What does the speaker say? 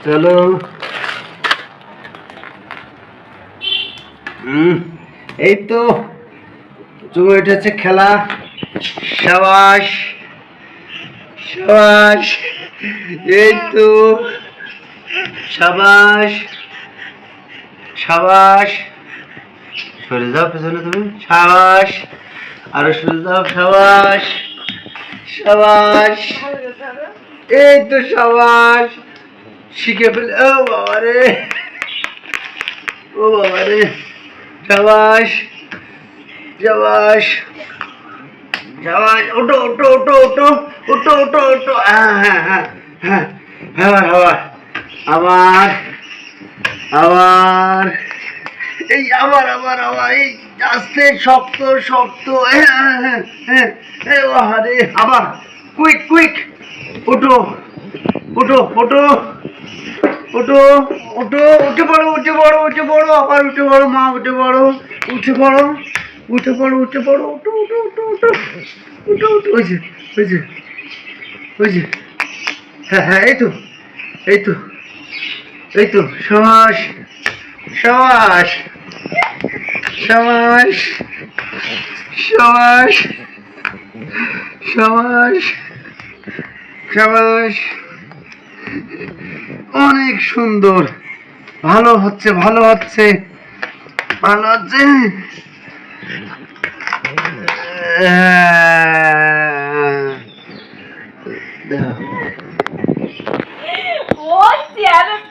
চলো। এই তো জমে উঠেছে খেলা। সাবাস সাবাস, এই তো সাবাস সাবাস। সরে যাও পেছনে তুমি। সাবাস, আরো সরে যাও। সাবাস সাবাস, এই তো সাবাস। শিখে ফেলে। ও বাবা রে, ও বাবা রে। সাবাস সাবাস সাবাস। ওটো ওটো ওটো ওটো ওটো ওটো ওটো। হ্যাঁ হ্যাঁ হ্যাঁ হ্যাঁ হ্যাঁ। আবার আবার আবার এই আবার আবার আবার এই আস্তে শক্ত শক্ত। হ্যাঁ হ্যাঁ হ্যাঁ হ্যাঁ। আরে আবার কুইক কুইক। ওটো ওটো ওটো ওটো ওটো। উঠে পড়ো উঠে পড়ো উঠে পড়ো। আবার উঠে পড়ো মা, উঠে পড়ো উঠে পড়ো উঠে পড়ো উঠে পড়ো। উঠো উঠো উঠো উঠো উঠো উঠো। হয়েছে হয়েছে হয়েছে। হ্যাঁ হ্যাঁ, এই তো এই তো এই তো। সাবাস সাবাস সাবাস সাবাস সাবাস সাবাস। অনেক সুন্দর। ভালো হচ্ছে ভালো হচ্ছে ভালো হচ্ছে। ও চেয়ারের